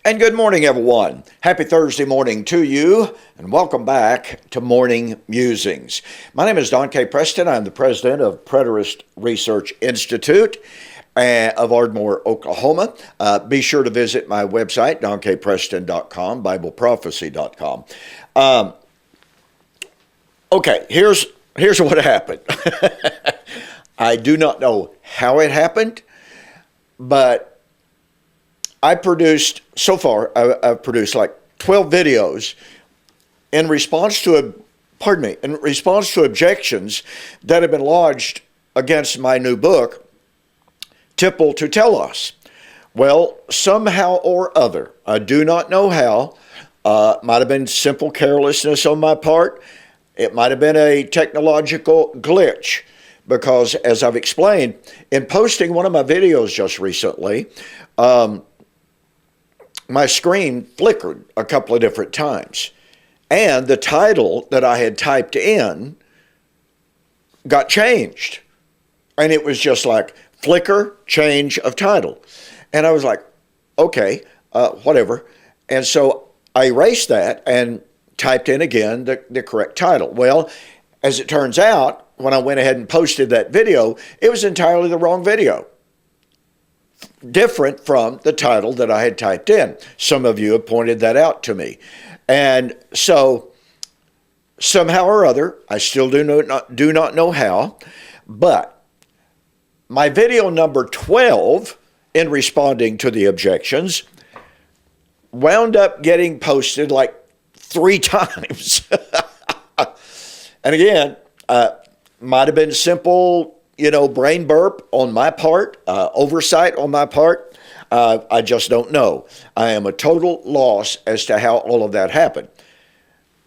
And good morning, everyone. Happy Thursday morning to you, and welcome back to Morning Musings. My name is Don K. Preston. I'm the president of Preterist Research Institute of Ardmore, Oklahoma. Be sure to visit my website, donkpreston.com, bibleprophecy.com. Okay, here's what happened. I do not know how it happened, but I've produced like 12 videos in response to objections that have been lodged against my new book, Tipple to Telos. Well, somehow or other, I do not know how, might have been simple carelessness on my part. It might have been a technological glitch because, as I've explained, in posting one of my videos just recently, my screen flickered a couple of different times. And the title that I had typed in got changed. And it was just like, flicker, change of title. And I was like, okay, whatever. And so I erased that and typed in again the correct title. Well, as it turns out, when I went ahead and posted that video, it was entirely the wrong video. Different from the title that I had typed in. Some of you have pointed that out to me. And so somehow or other, I still do not know how, but my video number 12 in responding to the objections wound up getting posted like 3 times. And again, might have been simple, brain burp on my part, oversight on my part. I just don't know. I am a total loss as to how all of that happened.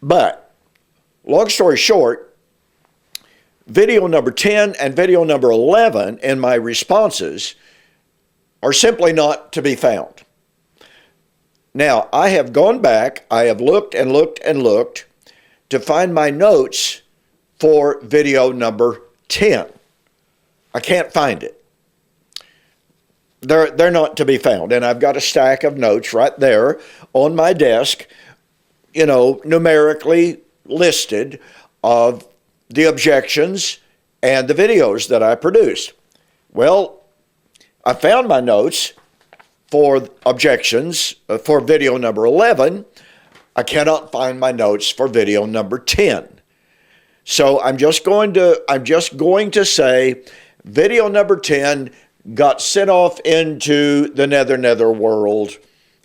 But long story short, video number 10 and video number 11 in my responses are simply not to be found. Now, I have gone back, I have looked and looked and looked to find my notes for video number 10. I can't find it. They're not to be found. And I've got a stack of notes right there on my desk, numerically listed of the objections and the videos that I produced. Well, I found my notes for objections for video number 11. I cannot find my notes for video number 10. So I'm just going to say video number 10 got sent off into the nether world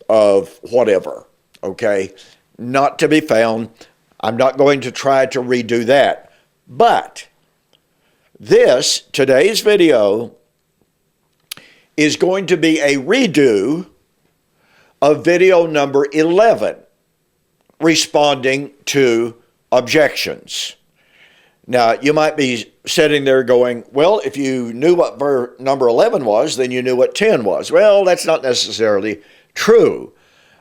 of whatever, okay? Not to be found. I'm not going to try to redo that. But today's video is going to be a redo of video number 11, responding to objections. Now, you might be sitting there going, well, if you knew what number 11 was, then you knew what 10 was. Well, that's not necessarily true,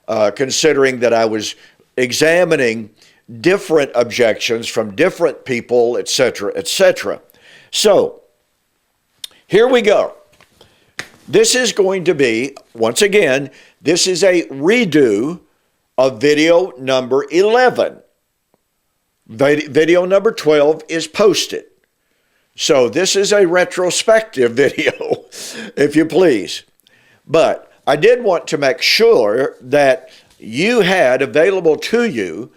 considering that I was examining different objections from different people, etc., etc. So, here we go. This is going to be, once again, this is a redo of video number 11. Video number 12 is posted. So this is a retrospective video, if you please. But I did want to make sure that you had available to you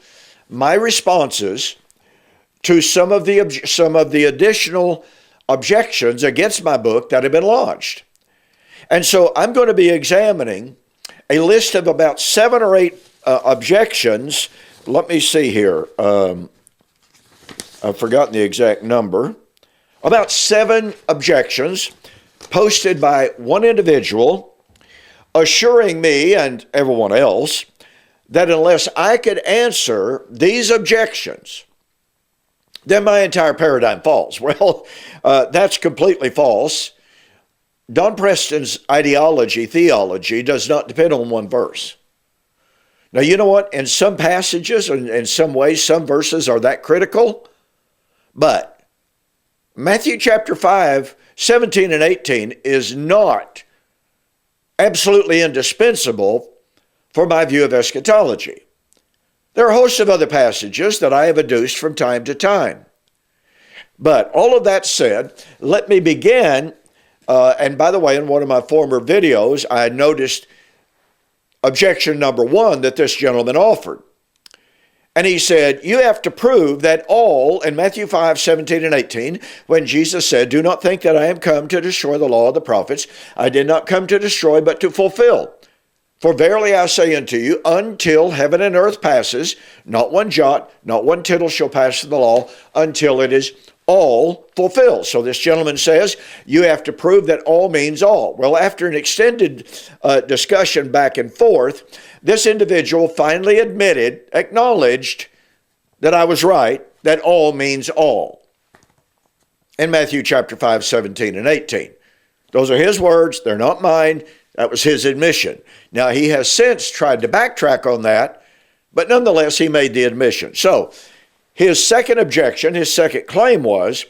my responses to some of the additional objections against my book that have been lodged. And so I'm going to be examining a list of about 7 or 8 objections. Let me see here. I've forgotten the exact number. About 7 objections posted by one individual, assuring me and everyone else that unless I could answer these objections, then my entire paradigm falls. Well, that's completely false. Don Preston's theology does not depend on one verse. Now, you know what? In some passages, and in some ways, some verses are that critical. But Matthew chapter 5, 17 and 18 is not absolutely indispensable for my view of eschatology. There are a host of other passages that I have adduced from time to time. But all of that said, let me begin, and by the way, in one of my former videos, I noticed objection number one that this gentleman offered. And he said, you have to prove that all, in Matthew 5, 17 and 18, when Jesus said, do not think that I am come to destroy the law of the prophets. I did not come to destroy, but to fulfill. For verily I say unto you, until heaven and earth passes, not one jot, not one tittle shall pass from the law, until it is all fulfilled. So this gentleman says, you have to prove that all means all. Well, after an extended discussion back and forth, this individual finally acknowledged that I was right, that all means all. In Matthew chapter 5, 17 and 18. Those are his words, they're not mine. That was his admission. Now, he has since tried to backtrack on that, but nonetheless, he made the admission. So, his second objection, his second claim was,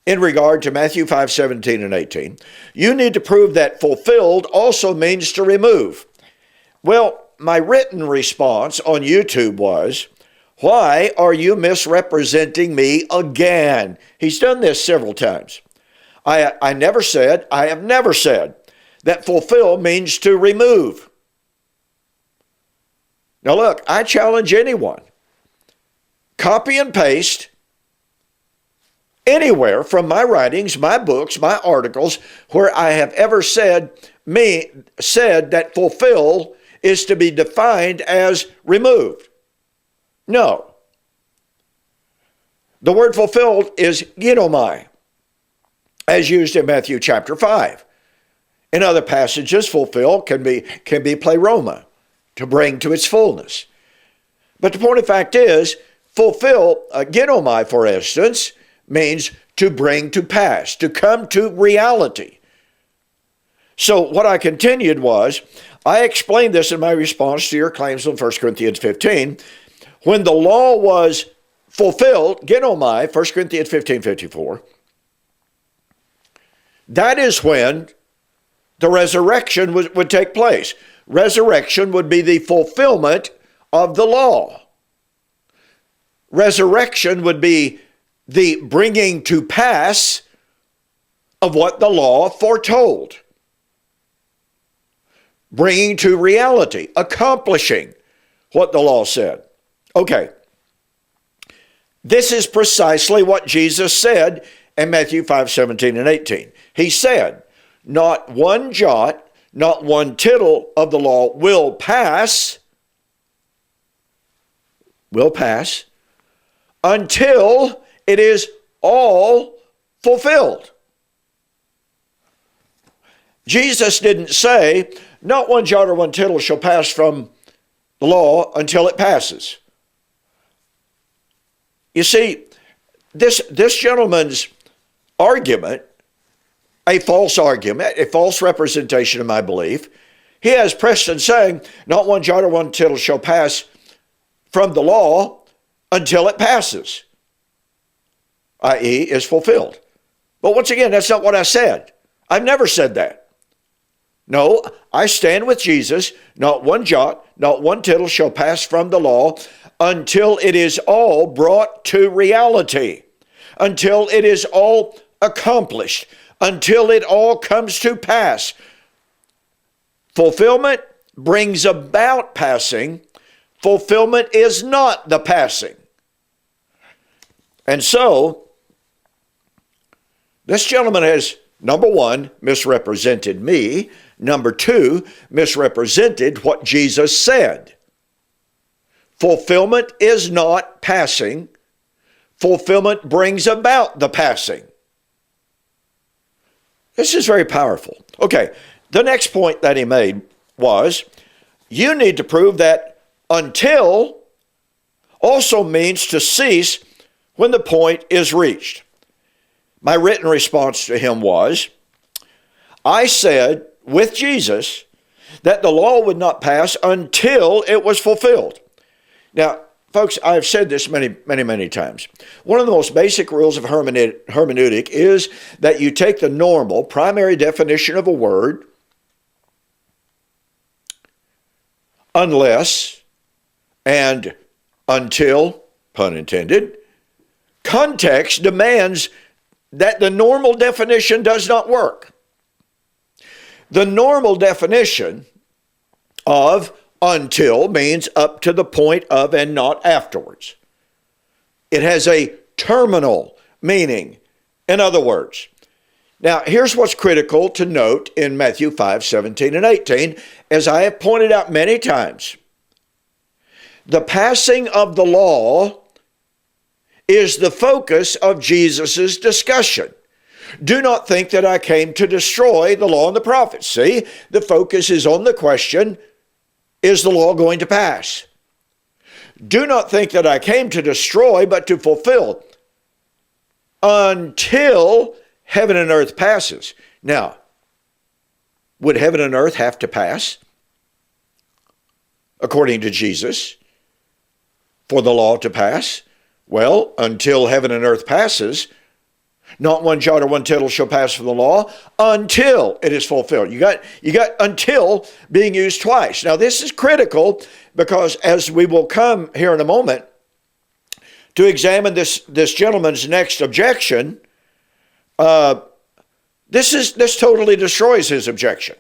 in regard to Matthew 5, 17 and 18, you need to prove that fulfilled also means to remove. Well, my written response on YouTube was, why are you misrepresenting me again? He's done this several times. I have never said that fulfill means to remove. Now look, I challenge anyone. Copy and paste anywhere from my writings, my books, my articles, where I have ever said that fulfill is to be defined as removed. No. The word fulfilled is ginomai, as used in Matthew chapter 5. In other passages, fulfill can be pleroma, to bring to its fullness. But the point of fact is, fulfill, ginomai, for instance, means to bring to pass, to come to reality. So what I continued was, I explained this in my response to your claims in 1 Corinthians 15. When the law was fulfilled, ginomai, 1 Corinthians 15, 54, that is when the resurrection would take place. Resurrection would be the fulfillment of the law. Resurrection would be the bringing to pass of what the law foretold. Bringing to reality, accomplishing what the law said. Okay. This is precisely what Jesus said in Matthew 5, 17 and 18. He said, not one jot, not one tittle of the law will pass until it is all fulfilled. Jesus didn't say, not one jot or one tittle shall pass from the law until it passes. You see, this gentleman's argument, a false argument, a false representation of my belief, he has Preston saying, not one jot or one tittle shall pass from the law until it passes, i.e. is fulfilled. But once again, that's not what I said. I've never said that. No, I stand with Jesus. Not one jot, not one tittle shall pass from the law until it is all brought to reality, until it is all accomplished, until it all comes to pass. Fulfillment brings about passing. Fulfillment is not the passing. And so, this gentleman has, number one, misrepresented me. Number two, misrepresented what Jesus said. Fulfillment is not passing. Fulfillment brings about the passing. This is very powerful. Okay, the next point that he made was, you need to prove that until also means to cease when the point is reached. My written response to him was, I said with Jesus that the law would not pass until it was fulfilled. Now, folks, I've said this many times. One of the most basic rules of hermeneutic is that you take the normal primary definition of a word, unless and until, pun intended, context demands that the normal definition does not work. The normal definition of until means up to the point of and not afterwards. It has a terminal meaning. In other words, now here's what's critical to note in Matthew 5:17 and 18, as I have pointed out many times. The passing of the law is the focus of Jesus' discussion. Do not think that I came to destroy the law and the prophets. See, the focus is on the question, is the law going to pass? Do not think that I came to destroy, but to fulfill, until heaven and earth passes. Now, would heaven and earth have to pass, according to Jesus, for the law to pass? Well, until heaven and earth passes, not one jot or one tittle shall pass from the law until it is fulfilled. You got until being used twice. Now this is critical because as we will come here in a moment to examine this gentleman's next objection, this totally destroys his objection.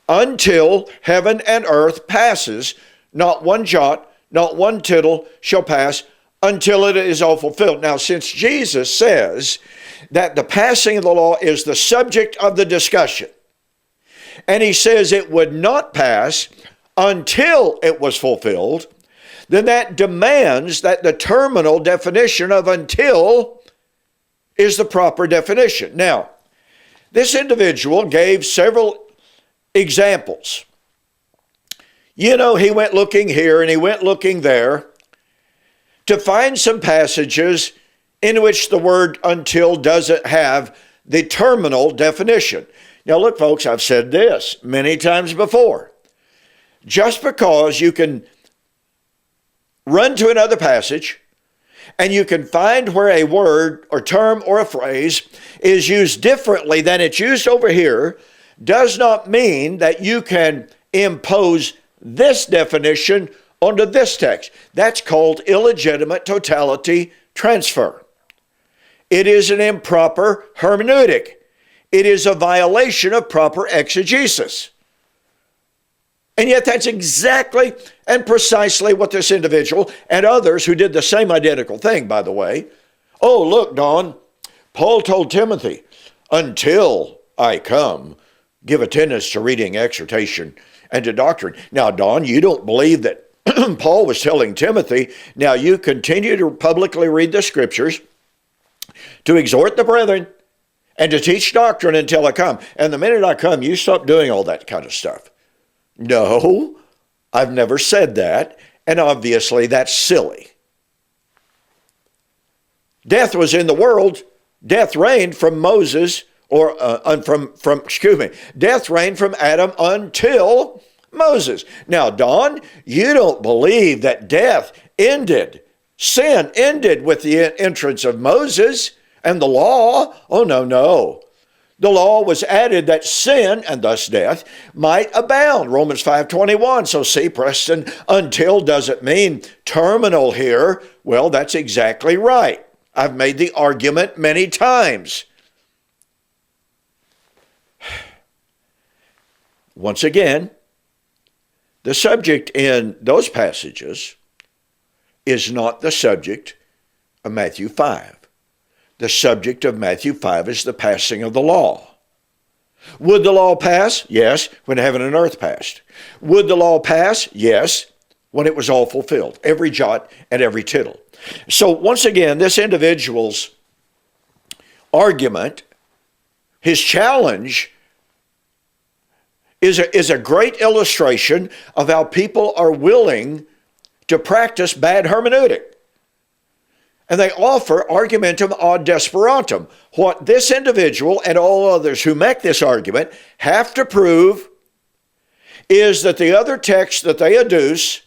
Until heaven and earth passes, not one jot, not one tittle shall pass until it is all fulfilled. Now, since Jesus says that the passing of the law is the subject of the discussion, and he says it would not pass until it was fulfilled, then that demands that the terminal definition of until is the proper definition. Now, this individual gave several examples. You know, he went looking here and he went looking there to find some passages in which the word until doesn't have the terminal definition. Now look, folks, I've said this many times before. Just because you can run to another passage and you can find where a word or term or a phrase is used differently than it's used over here does not mean that you can impose this definition onto this text. That's called illegitimate totality transfer. It is an improper hermeneutic. It is a violation of proper exegesis. And yet that's exactly and precisely what this individual and others who did the same identical thing, by the way. Oh, look, Don, Paul told Timothy, until I come, give attendance to reading, exhortation, and to doctrine. Now, Don, you don't believe that Paul was telling Timothy, now you continue to publicly read the scriptures, to exhort the brethren, and to teach doctrine until I come. And the minute I come, you stop doing all that kind of stuff. No, I've never said that, and obviously that's silly. Death was in the world. Death reigned from Moses, death reigned from Adam until Moses. Now, Don, you don't believe that death ended, sin ended with the entrance of Moses and the law? Oh, no. The law was added that sin, and thus death, might abound. Romans 5:21. So see, Preston, until doesn't mean terminal here. Well, that's exactly right. I've made the argument many times. Once again, the subject in those passages is not the subject of Matthew 5. The subject of Matthew 5 is the passing of the law. Would the law pass? Yes, when heaven and earth passed. Would the law pass? Yes, when it was all fulfilled, every jot and every tittle. So once again, this individual's argument, his challenge, is a great illustration of how people are willing to practice bad hermeneutic. And they offer argumentum ad desperatum. What this individual and all others who make this argument have to prove is that the other texts that they adduce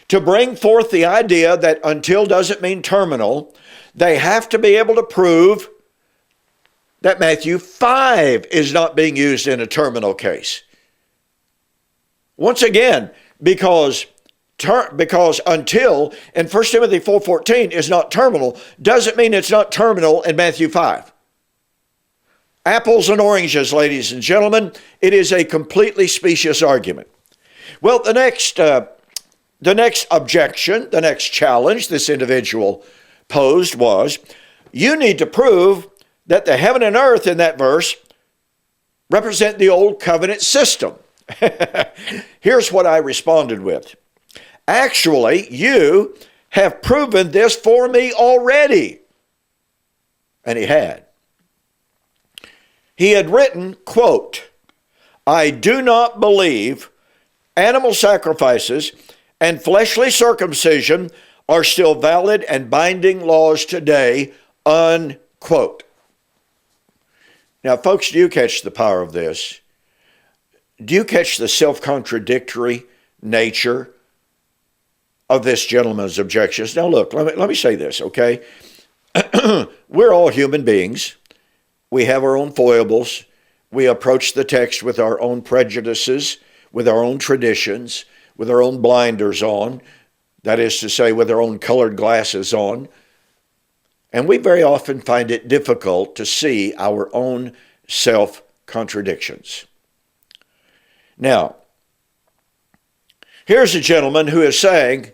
to bring forth the idea that until doesn't mean terminal, they have to be able to prove that Matthew 5 is not being used in a terminal case. Once again, because until in 1 Timothy 4:14 is not terminal, doesn't mean it's not terminal in Matthew 5. Apples and oranges, ladies and gentlemen, it is a completely specious argument. Well, the next objection, the next challenge this individual posed was, you need to prove that the heaven and earth in that verse represent the old covenant system. Here's what I responded with. Actually, you have proven this for me already. And he had. He had written, quote, I do not believe animal sacrifices and fleshly circumcision are still valid and binding laws today, unquote. Now, folks, do you catch the power of this? Do you catch the self-contradictory nature of this gentleman's objections? Now, look, let me say this, okay? We're all human beings. We have our own foibles. We approach the text with our own prejudices, with our own traditions, with our own blinders on, that is to say, with our own colored glasses on. And we very often find it difficult to see our own self-contradictions. Now, here's a gentleman who is saying,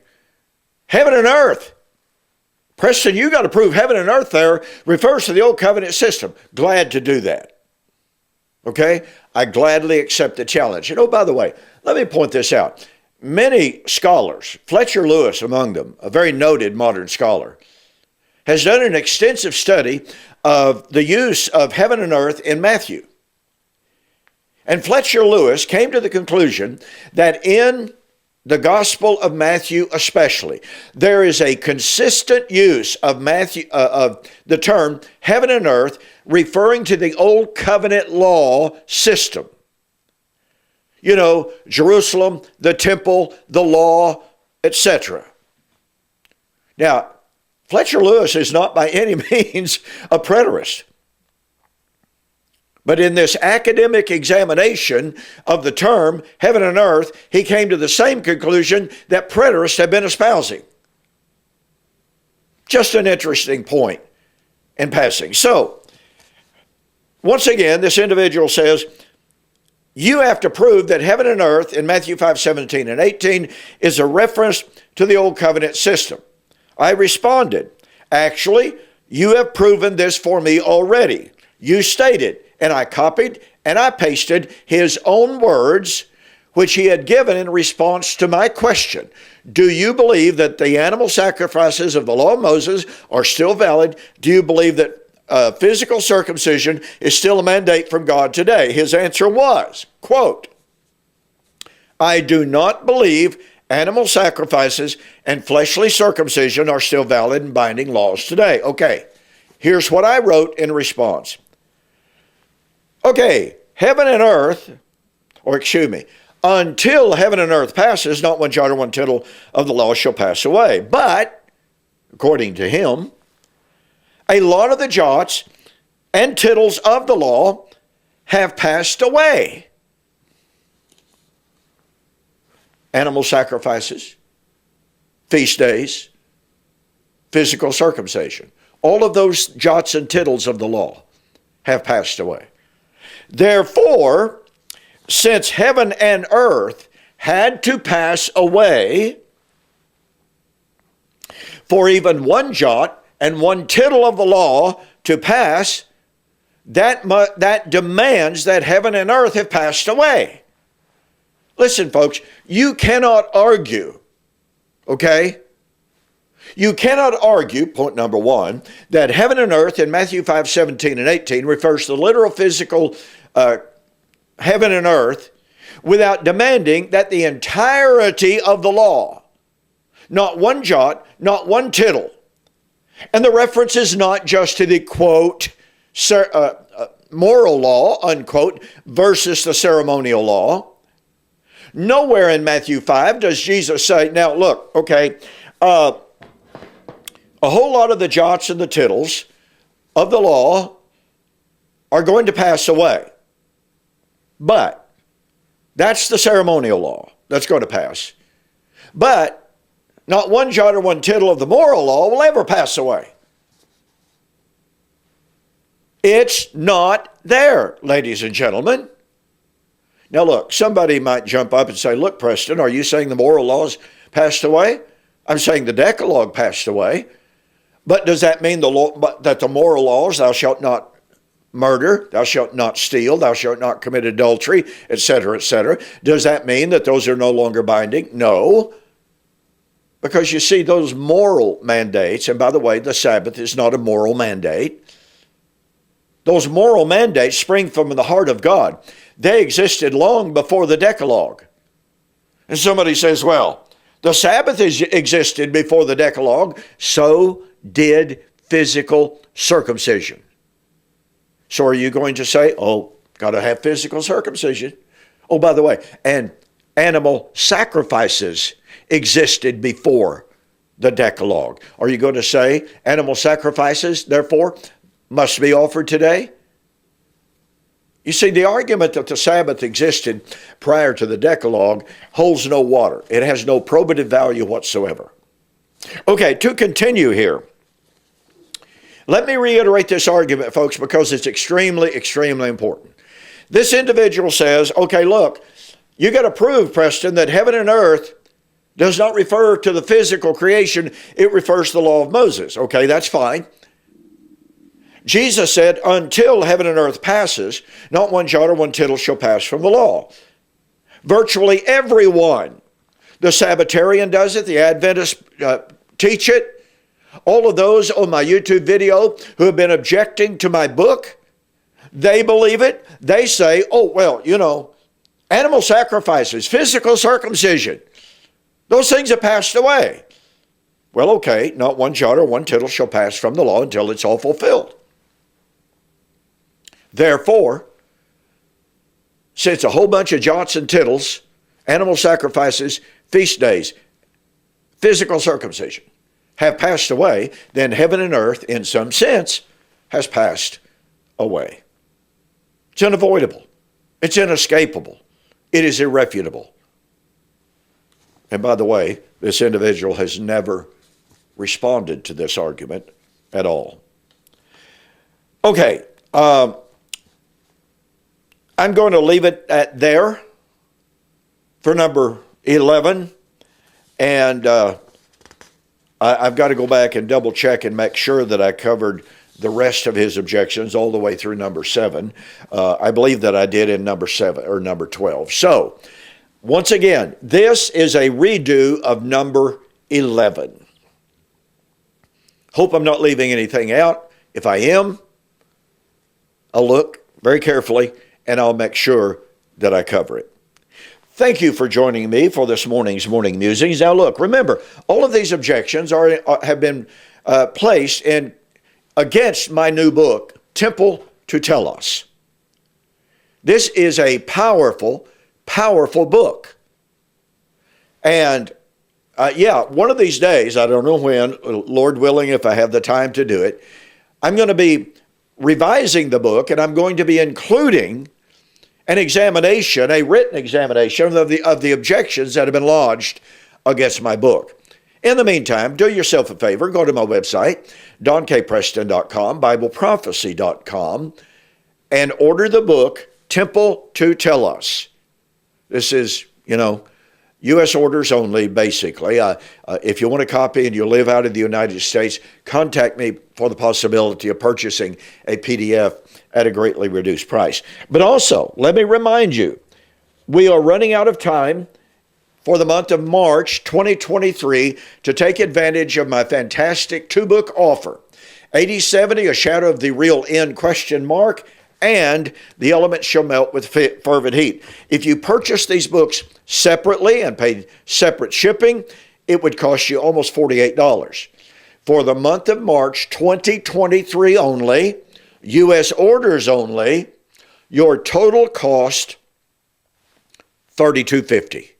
heaven and earth. Preston, you got to prove heaven and earth there refers to the old covenant system. Glad to do that. Okay? I gladly accept the challenge. And oh, by the way, let me point this out. Many scholars, Fletcher Lewis among them, a very noted modern scholar, has done an extensive study of the use of heaven and earth in Matthew. And Fletcher Lewis came to the conclusion that in the Gospel of Matthew especially, there is a consistent use of the term heaven and earth referring to the old covenant law system. You know, Jerusalem, the temple, the law, etc. Now, Fletcher Lewis is not by any means a preterist. But in this academic examination of the term heaven and earth, he came to the same conclusion that preterists have been espousing. Just an interesting point in passing. So, once again, this individual says, you have to prove that heaven and earth in Matthew 5:17 and 18 is a reference to the old covenant system. I responded, actually, you have proven this for me already. You stated, and I copied and I pasted his own words, which he had given in response to my question. Do you believe that the animal sacrifices of the law of Moses are still valid? Do you believe that physical circumcision is still a mandate from God today? His answer was, quote, I do not believe animal sacrifices and fleshly circumcision are still valid and binding laws today. Okay, here's what I wrote in response. Okay, heaven and earth, until heaven and earth passes, not one jot or one tittle of the law shall pass away. But, according to him, a lot of the jots and tittles of the law have passed away. Animal sacrifices, feast days, physical circumcision. All of those jots and tittles of the law have passed away. Therefore, since heaven and earth had to pass away, for even one jot and one tittle of the law to pass, that demands that heaven and earth have passed away. Listen, folks, you cannot argue, okay? You cannot argue, point number one, that heaven and earth in Matthew 5:17 and 18 refers to literal physical heaven and earth without demanding that the entirety of the law, not one jot, not one tittle, and the reference is not just to the, quote, moral law, unquote, versus the ceremonial law. Nowhere in Matthew 5 does Jesus say, now look, okay, a whole lot of the jots and the tittles of the law are going to pass away. But That's the ceremonial law that's going to pass. But not one jot or one tittle of the moral law will ever pass away. It's not there, ladies and gentlemen. Now look, somebody might jump up and say, look, Preston, are you saying the moral laws passed away? I'm saying the Decalogue passed away. But does that mean that the moral laws, thou shalt not murder, thou shalt not steal, thou shalt not commit adultery, etc., etc., does that mean that those are no longer binding? No. Because you see, those moral mandates, and by the way, the Sabbath is not a moral mandate. Those moral mandates spring from the heart of God. They existed long before the Decalogue. And somebody says, well, the Sabbath existed before the Decalogue, so did physical circumcision. So are you going to say, oh, got to have physical circumcision? Oh, by the way, and animal sacrifices existed before the Decalogue. Are you going to say animal sacrifices, therefore, must be offered today? You see, the argument that the Sabbath existed prior to the Decalogue holds no water. It has no probative value whatsoever. Okay, to continue here, let me reiterate this argument, folks, because it's extremely, extremely important. This individual says, okay, look, you got to prove, Preston, that heaven and earth does not refer to the physical creation. It refers to the law of Moses. Okay, that's fine. Jesus said, until heaven and earth passes, not one jot or one tittle shall pass from the law. Virtually everyone, the Sabbatarian does it, the Adventists teach it. All of those on my YouTube video who have been objecting to my book, they believe it. They say, oh, well, you know, animal sacrifices, physical circumcision, those things have passed away. Well, okay, not one jot or one tittle shall pass from the law until it's all fulfilled. Therefore, since a whole bunch of jots and tittles, animal sacrifices, feast days, physical circumcision have passed away, then heaven and earth, in some sense, has passed away. It's unavoidable. It's inescapable. It is irrefutable. And by the way, this individual has never responded to this argument at all. Okay, I'm going to leave it at there for number 11. And I've got to go back and double check and make sure that I covered the rest of his objections all the way through number 7. I believe that I did in number 7 or number 12. So, once again, this is a redo of number 11. Hope I'm not leaving anything out. If I am, I'll look very carefully and I'll make sure that I cover it. Thank you for joining me for this morning's Morning Musings. Now look, remember, all of these objections have been placed in against my new book, Temple to Telos. This is a powerful, powerful book. And one of these days, I don't know when, Lord willing, if I have the time to do it, I'm going to be revising the book, and I'm going to be including an examination, a written examination of the objections that have been lodged against my book. In the meantime, do yourself a favor, go to my website, donkpreston.com, bibleprophecy.com, and order the book, Temple to Telos. This is, U.S. orders only, basically. If you want a copy and you live out of the United States, contact me for the possibility of purchasing a PDF at a greatly reduced price. But also, let me remind you, we are running out of time for the month of March 2023 to take advantage of my fantastic 2-book offer. 8070, A Shadow of the Real End, ? And The Elements Shall Melt with Fervent Heat. If you purchase these books separately and paid separate shipping, it would cost you almost $48. For the month of March 2023 only, U.S. orders only, your total cost $32.50.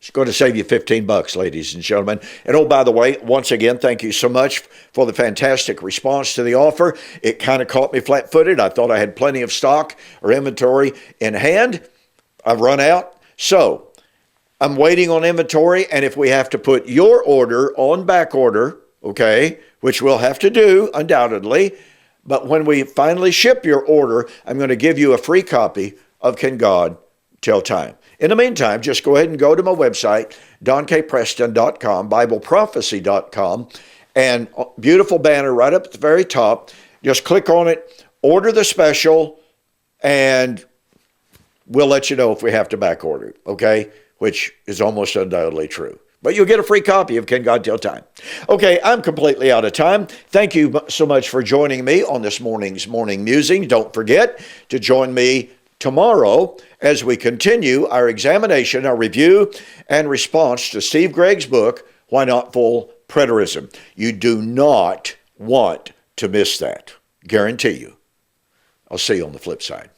It's going to save you 15 bucks, ladies and gentlemen. And oh, by the way, once again, thank you so much for the fantastic response to the offer. It kind of caught me flat-footed. I thought I had plenty of stock or inventory in hand. I've run out. So I'm waiting on inventory. And if we have to put your order on back order, okay, which we'll have to do undoubtedly, but when we finally ship your order, I'm going to give you a free copy of Can God Tell Time? In the meantime, just go ahead and go to my website, donkpreston.com, bibleprophecy.com, and beautiful banner right up at the very top. Just click on it, order the special, and we'll let you know if we have to back order, okay? Which is almost undoubtedly true. But you'll get a free copy of Can God Tell Time? Okay, I'm completely out of time. Thank you so much for joining me on this morning's Morning Musing. Don't forget to join me tomorrow as we continue our examination, our review, and response to Steve Gregg's book, Why Not Full Preterism. You do not want to miss that. Guarantee you. I'll see you on the flip side.